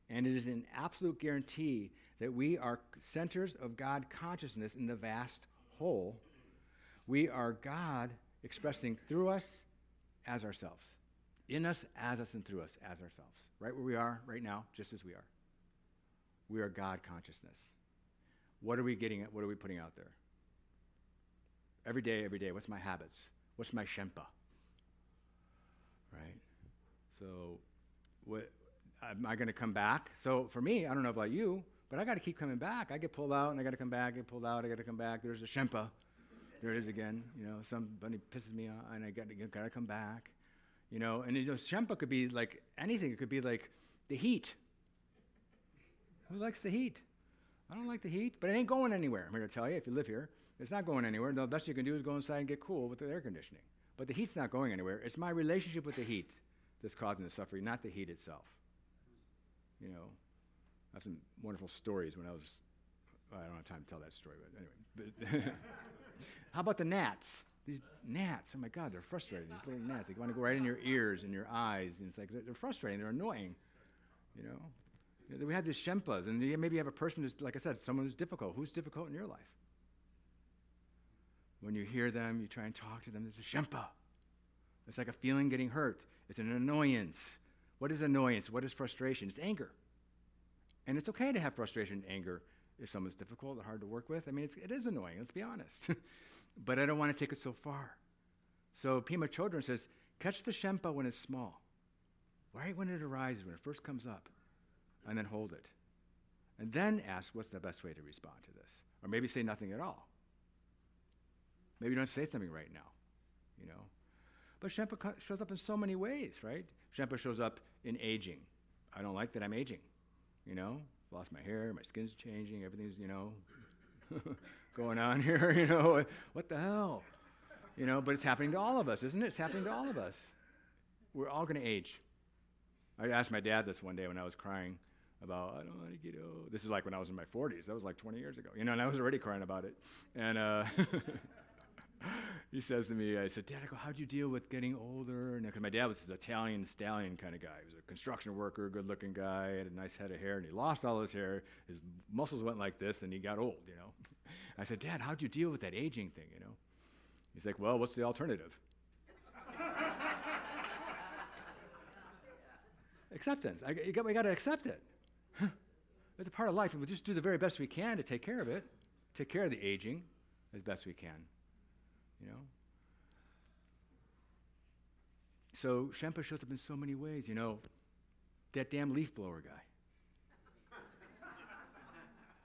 G: And it is an absolute guarantee that we are centers of God consciousness in the vast whole. We are God expressing through us as ourselves. In us, as us, and through us as ourselves. Right where we are right now, just as we are. We are God consciousness. What are we getting at? What are we putting out there? Every day, what's my habits? What's my Shempa? Right? So, am I going to come back? So for me, I don't know about you, but I got to keep coming back. I get pulled out, and I got to come back, get pulled out, I got to come back. There's a Shempa. There it is again. You know, somebody pisses me off, and I got to come back. You know, and Shempa could be like anything. It could be like the heat. Who likes the heat? I don't like the heat, but it ain't going anywhere. I'm here to tell you, if you live here, it's not going anywhere. The best you can do is go inside and get cool with the air conditioning. But the heat's not going anywhere. It's my relationship with the heat that's causing the suffering, not the heat itself. You know, I have some wonderful stories when I don't have time to tell that story, but anyway. How about the gnats? These gnats, oh my God, they're frustrating. These little gnats, they want to go right in your ears and your eyes, and it's like they're frustrating, they're annoying, you know. We have these Shempas, and maybe you have a person who's, like I said, someone who's difficult. Who's difficult in your life? When you hear them, you try and talk to them, there's a Shempa. It's like a feeling getting hurt. It's an annoyance. What is annoyance? What is frustration? It's anger. And it's okay to have frustration and anger if someone's difficult or hard to work with. I mean, it is annoying, let's be honest. But I don't want to take it so far. So Pema Chodron says, catch the Shempa when it's small, right when it arises, when it first comes up, and then hold it. And then ask, what's the best way to respond to this? Or maybe say nothing at all. Maybe don't say something right now, you know. But Shempa shows up in so many ways, right? Shempa shows up in aging. I don't like that I'm aging, you know. Lost my hair, my skin's changing, everything's, you know, going on here, you know. What the hell? You know, but it's happening to all of us, isn't it? It's happening to all of us. We're all going to age. I asked my dad this one day when I was crying about, I don't want to get old. This is like when I was in my 40s. That was like 20 years ago, you know, and I was already crying about it. And he says to me, I said, Dad, I go, how'd you deal with getting older? And because my dad was this Italian stallion kind of guy. He was a construction worker, good-looking guy, had a nice head of hair, and he lost all his hair. His muscles went like this, and he got old, you know. I said, Dad, how'd you deal with that aging thing, you know? He's like, well, what's the alternative? Acceptance. We got to accept it. It's a part of life, and we'll just do the very best we can to take care of it, take care of the aging as best we can, you know. So Shempa shows up in so many ways, you know. That damn leaf blower guy.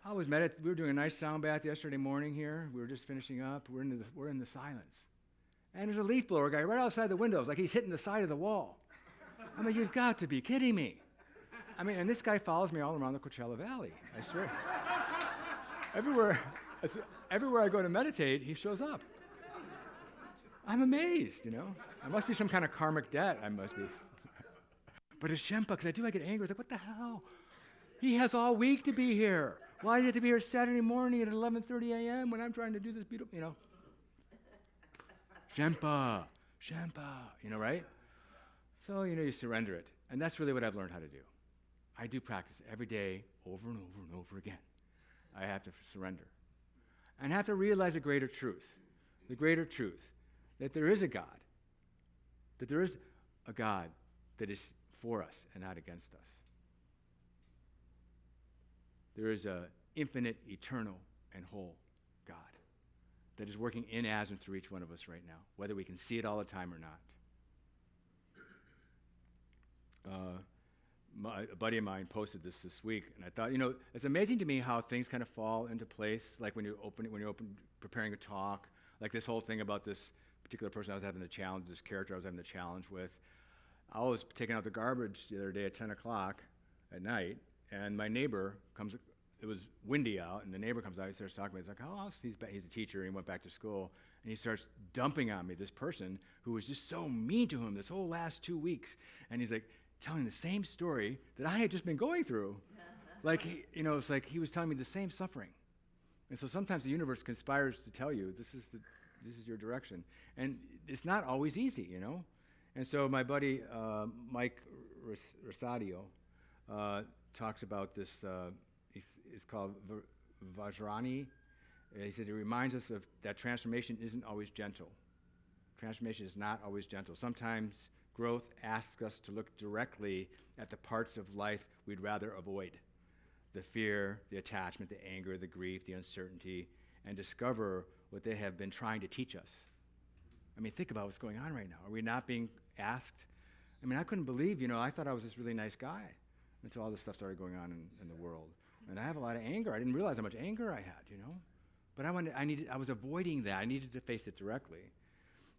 G: I was we were doing a nice sound bath yesterday morning here. We were just finishing up. We're in the silence, and there's a leaf blower guy right outside the windows, like he's hitting the side of the wall. I mean, you've got to be kidding me. I mean, and this guy follows me all around the Coachella Valley, I swear. Everywhere I go to meditate, he shows up. I'm amazed, you know. I must be some kind of karmic debt, I must be. But it's Shempa, because I get angry. I was like, what the hell? He has all week to be here. Why do you have to be here Saturday morning at 11:30 a.m. when I'm trying to do this beautiful, you know? Shempa. Shenpa, right? So, you surrender it. And that's really what I've learned how to do. I do practice every day over and over and over again. I have to surrender. And have to realize the greater truth that there is a God, that there is a God that is for us and not against us. There is an infinite, eternal, and whole God that is working in, as, and through each one of us right now, whether we can see it all the time or not. A buddy of mine posted this week, and I thought, it's amazing to me how things kind of fall into place. Like when you're preparing a talk, like this whole thing about this particular person I was having the challenge, this character I was having the challenge with. I was taking out the garbage the other day at 10 o'clock at night, and my neighbor comes. It was windy out, and the neighbor comes out. He starts talking to me. He's like, "Oh, he's a teacher. And he went back to school, and he starts dumping on me. This person who was just so mean to him this whole last 2 weeks, and he's like telling the same story that I had just been going through. Like, it's like he was telling me the same suffering. And so sometimes the universe conspires to tell you this is your direction, and it's not always easy, And so my buddy Mike Rosadio talks about this. It's called Vajrani. He said it reminds us of that transformation isn't always gentle. Transformation is not always gentle. Sometimes growth asks us to look directly at the parts of life we'd rather avoid. The fear, the attachment, the anger, the grief, the uncertainty, and discover what they have been trying to teach us. I mean, think about what's going on right now. Are we not being asked? I mean, I couldn't believe, I thought I was this really nice guy until all this stuff started going on in the world. And I have a lot of anger. I didn't realize how much anger I had, But I was avoiding that. I needed to face it directly.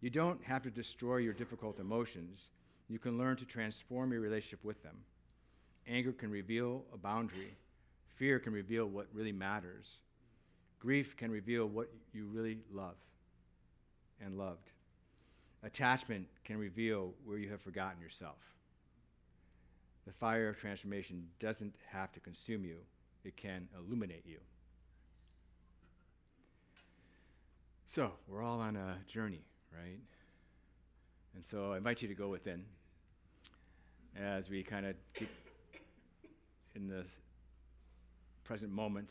G: You don't have to destroy your difficult emotions. You can learn to transform your relationship with them. Anger can reveal a boundary. Fear can reveal what really matters. Grief can reveal what you really love and loved. Attachment can reveal where you have forgotten yourself. The fire of transformation doesn't have to consume you. It can illuminate you. So, we're all on a journey, right? And so I invite you to go within as we kind of get in the present moment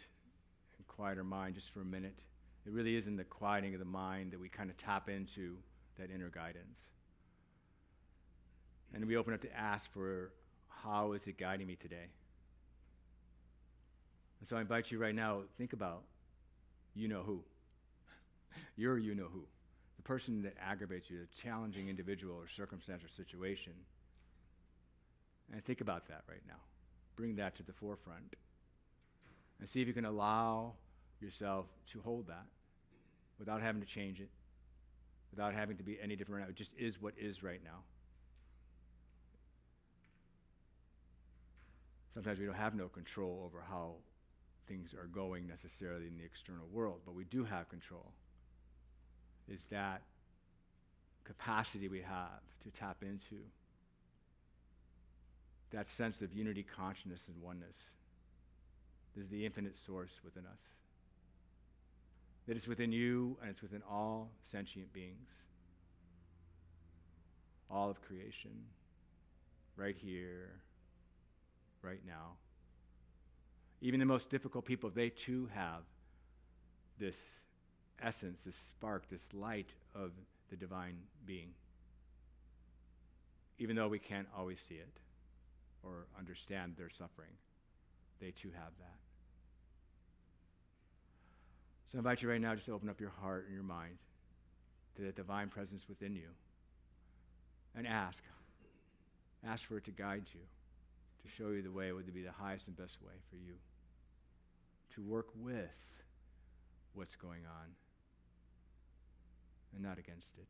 G: and quiet our mind just for a minute. It really is in the quieting of the mind that we kind of tap into that inner guidance. And we open up to ask for, how is it guiding me today? And so I invite you right now, think about you-know-who. Your you-know-who. The person that aggravates you, the challenging individual or circumstance or situation. And think about that right now. Bring that to the forefront. And see if you can allow yourself to hold that without having to change it, without having to be any different. It just is what is right now. Sometimes we don't have no control over how things are going necessarily in the external world, but we do have control. Is that capacity we have to tap into that sense of unity, consciousness, and oneness. This is the infinite source within us. That it's within you and it's within all sentient beings. All of creation, right here, right now. Even the most difficult people, they too have this essence, this spark, this light of the divine being. Even though we can't always see it or understand their suffering, they too have that. So I invite you right now just to open up your heart and your mind to that divine presence within you and ask. Ask for it to guide you, to show you the way would be the highest and best way for you to work with what's going on and not against it.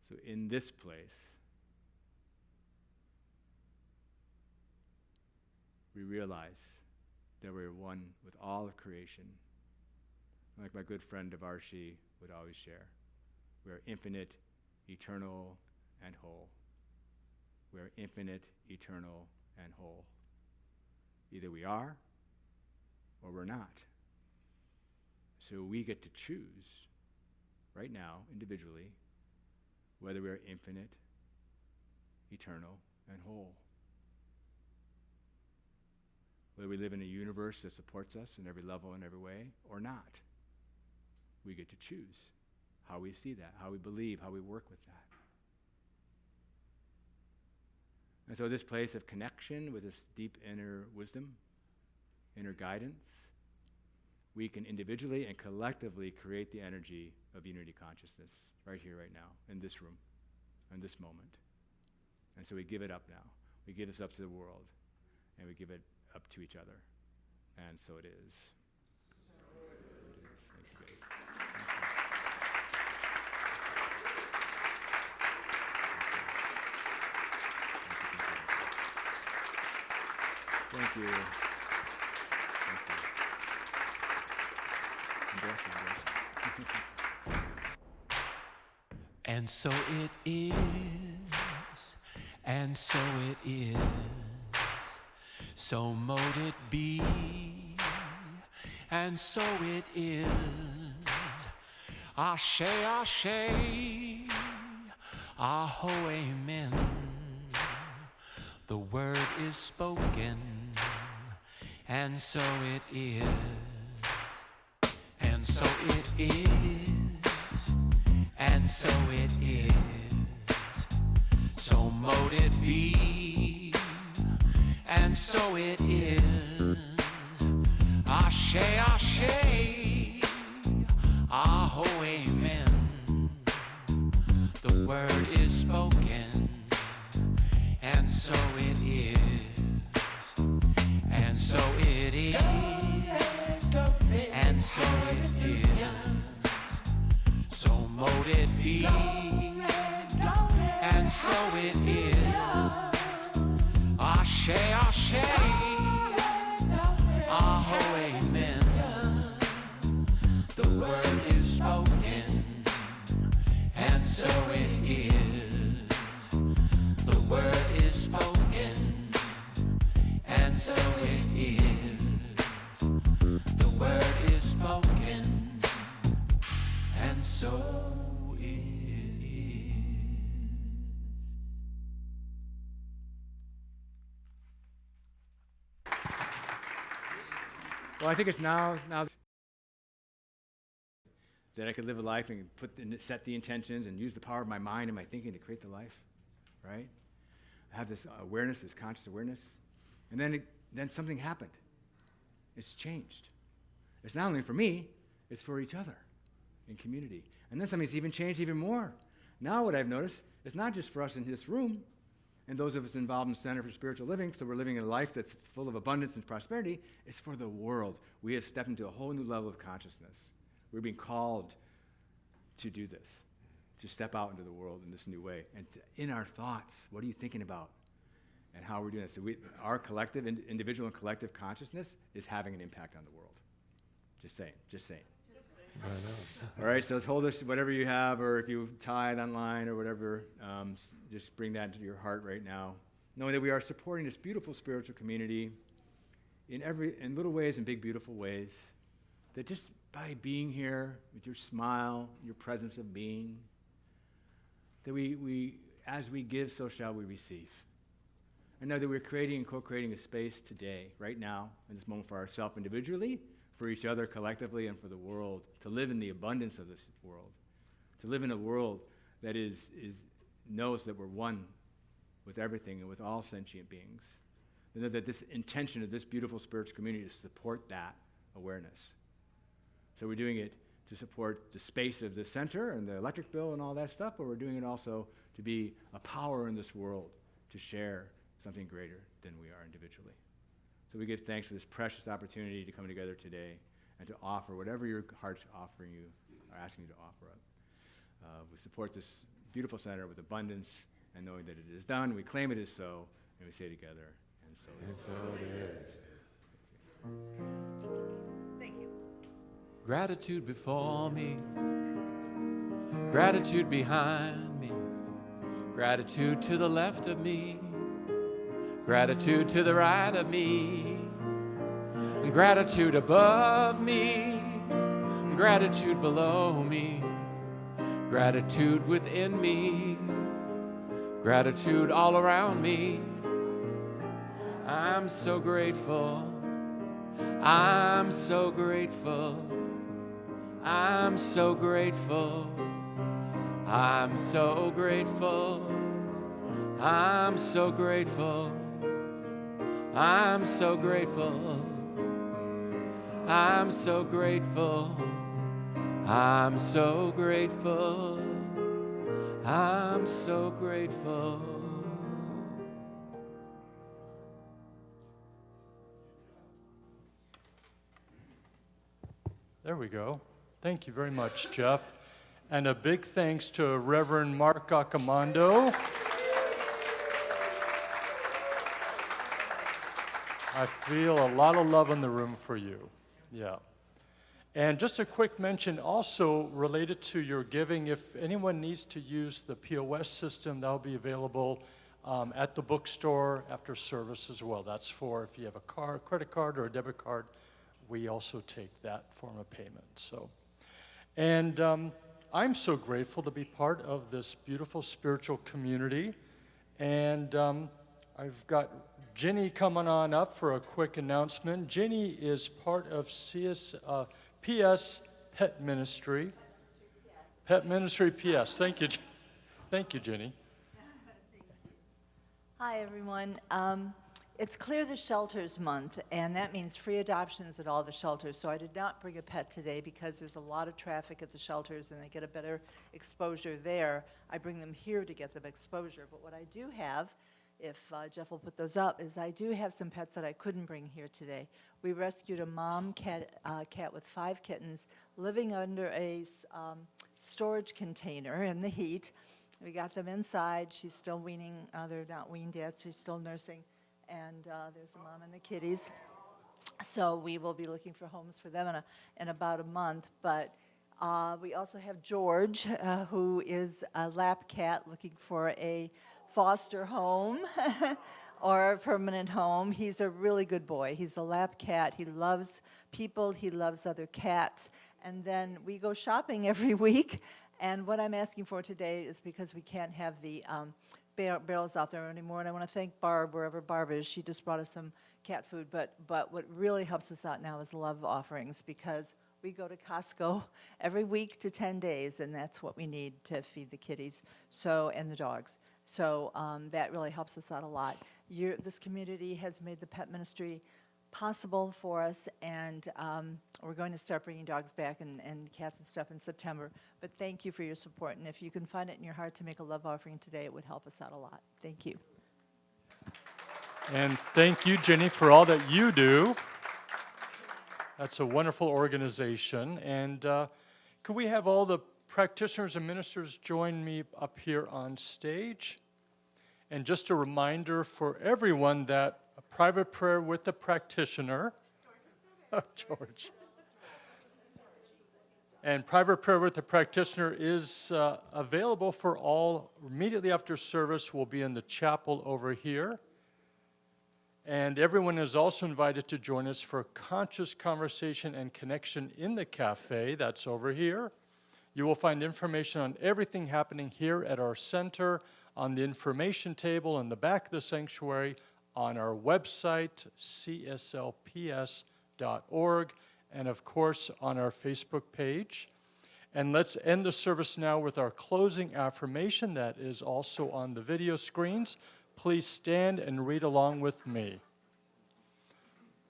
G: So in this place, we realize that we're one with all of creation. Like my good friend Devarshi would always share, we're infinite, eternal, and whole. We're infinite, eternal, and whole. Either we are or we're not. So we get to choose right now, individually, whether we are infinite, eternal, and whole. Whether we live in a universe that supports us in every level and every way or not. We get to choose how we see that, how we believe, how we work with that. And so this place of connection with this deep inner wisdom, inner guidance, we can individually and collectively create the energy of unity consciousness right here, right now, in this room, in this moment. And so we give it up now. We give this up to the world, and we give it up to each other. And so it is. So it is. Thank you, guys. Thank you.
F: And so it is, and so it is, so mote it be, and so it is. Ashe, ashe, aho, amen. The word is spoken, and so it is, and so it is, and so it is, so mote it be, and so it is. Ashe, ashe, aho, amen. The word is spoken, and so it is, and so it is, and so it is, so mote it be, and so it is. Ashe, ashe, aho, amen. The word is spoken, and so it is. The word is spoken, and so it is. The word is spoken, and so it is.
G: Well, I think it's now that I could live a life and set the intentions and use the power of my mind and my thinking to create the life, right? I have this awareness, this conscious awareness, and then something happened. It's changed. It's not only for me, it's for each other in community. And then something's even changed even more. Now what I've noticed, it's not just for us in this room and those of us involved in the Center for Spiritual Living, so we're living a life that's full of abundance and prosperity. It's for the world. We have stepped into a whole new level of consciousness. We're being called to do this, to step out into the world in this new way. And in our thoughts, what are you thinking about? And how we're doing this. So our collective, individual and collective consciousness is having an impact on the world. Just saying, just saying. All right, so hold this, whatever you have, or if you tithe online or whatever, just bring that into your heart right now, knowing that we are supporting this beautiful spiritual community in little ways and big, beautiful ways, that just by being here with your smile, your presence of being, that we as we give, so shall we receive. I know that we're creating and co-creating a space today, right now, in this moment for ourselves individually, for each other collectively, and for the world, to live in the abundance of this world, to live in a world that knows that we're one with everything and with all sentient beings. And that this intention of this beautiful spiritual community is to support that awareness. So we're doing it to support the space of the center and the electric bill and all that stuff, but we're doing it also to be a power in this world, to share something greater than we are individually. So we give thanks for this precious opportunity to come together today and to offer whatever your heart's offering you, or asking you to offer up. We support this beautiful center with abundance, and knowing that it is done, we claim it is so, and we say together, and so it is.
E: So it is.
D: Thank you.
F: Gratitude before me, gratitude behind me, gratitude to the left of me, gratitude to the right of me, and gratitude above me, and gratitude below me, gratitude within me, gratitude all around me. I'm so grateful, I'm so grateful, I'm so grateful, I'm so grateful, I'm so grateful, I'm so grateful, I'm so grateful, I'm so grateful, I'm so grateful.
A: There we go. Thank you very much, Jeff. And a big thanks to Reverend Mark Accomando. I feel a lot of love in the room for you. Yeah. And just a quick mention also related to your giving, if anyone needs to use the POS system, that'll be available at the bookstore after service as well. That's for if you have a credit card or a debit card, we also take that form of payment. So, and I'm so grateful to be part of this beautiful spiritual community. And I've got Ginny coming on up for a quick announcement. Ginny is part of PS Pet Ministry. Pet Ministry PS. Thank you. Thank you, Ginny.
H: Hi, everyone. It's Clear the Shelters Month, and that means free adoptions at all the shelters. So I did not bring a pet today because there's a lot of traffic at the shelters, and they get a better exposure there. I bring them here to get them exposure. But what I do have, if Jeff will put those up, is I do have some pets that I couldn't bring here today. We rescued a mom cat with 5 kittens living under a storage container in the heat. We got them inside. She's still weaning. They're not weaned yet. She's still nursing. And there's the mom and the kitties. So we will be looking for homes for them in about a month. But we also have George, who is a lap cat looking for a foster home or a permanent home. He's a really good boy. He's a lap cat. He loves people. He loves other cats. And then we go shopping every week. And what I'm asking for today is because we can't have the barrels out there anymore. And I want to thank Barb, wherever Barb is. She just brought us some cat food. But what really helps us out now is love offerings, because we go to Costco every week to 10 days, and that's what we need to feed the kitties and the dogs. So that really helps us out a lot. This community has made the pet ministry possible for us, and we're going to start bringing dogs back and cats and stuff in September. But thank you for your support, and if you can find it in your heart to make a love offering today, it would help us out a lot. Thank you.
A: And thank you, Jenny, for all that you do. That's a wonderful organization. And could we have all the practitioners and ministers join me up here on stage? And just a reminder for everyone that a private prayer with the practitioner, George. And private prayer with the practitioner is available for all immediately after service. Will be in the chapel over here. And everyone is also invited to join us for conscious conversation and connection in the cafe. That's over here. You will find information on everything happening here at our center on the information table in the back of the sanctuary, on our website, cslps.org, and of course on our Facebook page. And let's end the service now with our closing affirmation that is also on the video screens. Please stand and read along with me.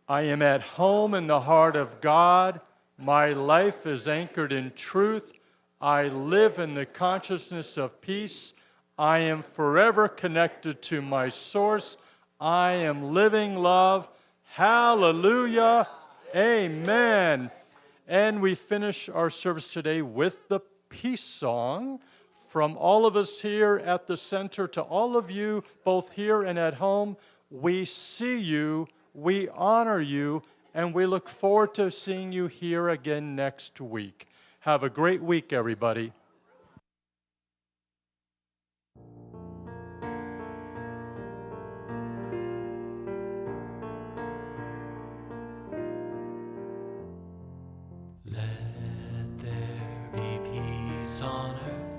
A: I am at home in the heart of God. My life is anchored in truth. I live in the consciousness of peace. I am forever connected to my source. I am living love. Hallelujah. Amen. And we finish our service today with the peace song. From all of us here at the center to all of you, both here and at home, we see you, we honor you, and we look forward to seeing you here again next week. Have a great week, everybody.
F: Let there be peace on earth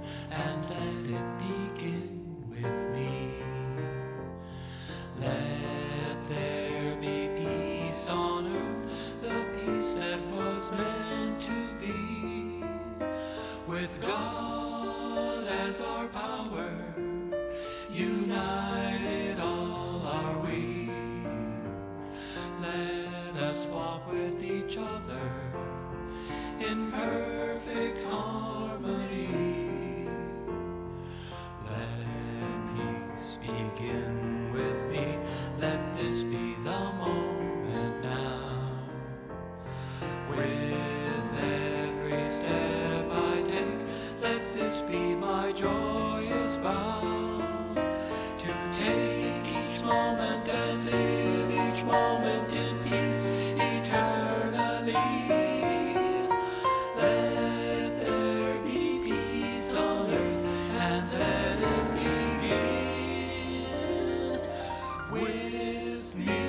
F: united all are we. Let us walk with each other in perfect harmony. Let peace begin with me. Let this be the moment now. With every step I take, let this be my joyous vow. To take each moment and live each moment in peace eternally. Let there be peace on earth and let it begin with me.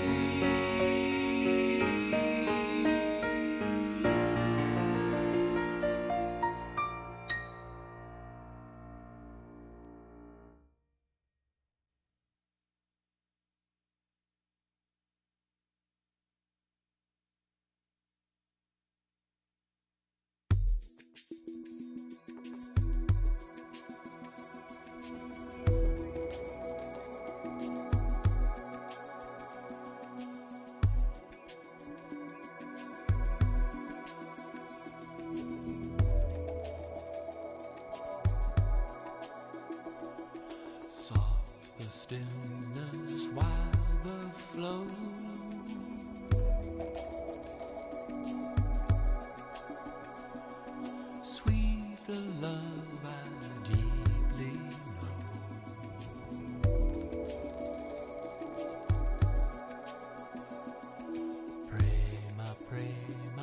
F: Soft the stillness while the flow. Sweet the love I deeply know. Pray, my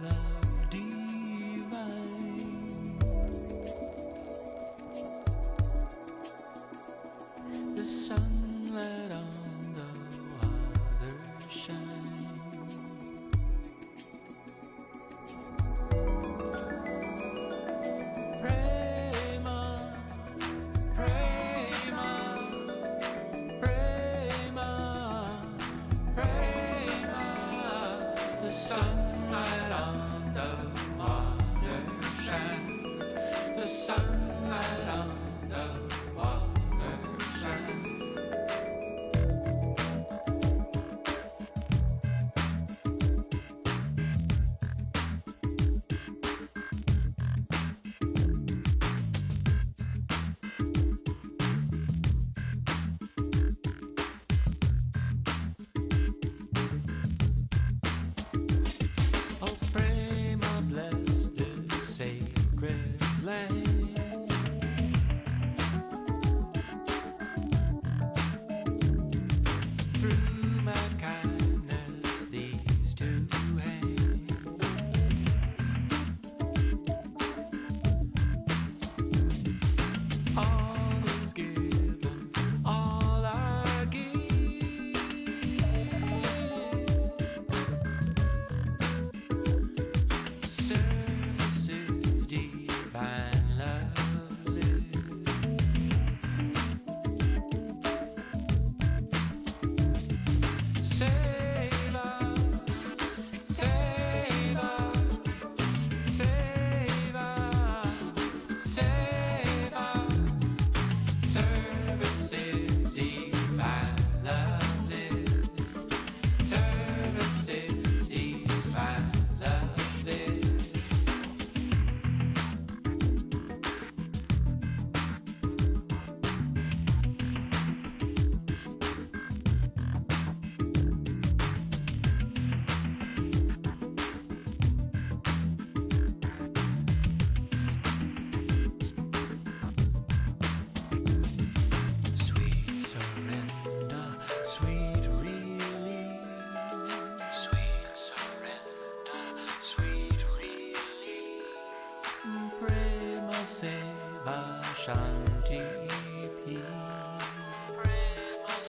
F: love divine. The sunlight on the water shine. Prema, prema, prema, prema. The sunlight on the water shines. The sunlight on the water shines. Oh, Prema, bless this sacred land. Through my kindness, these two hands. All is given, all I give. Service is divine lovely. Save us, save us, save us, save us. Service is divine lovely. Service is divine lovely. Sweet surrender, sweet release. Sweet surrender, sweet release. Prema seva shanti.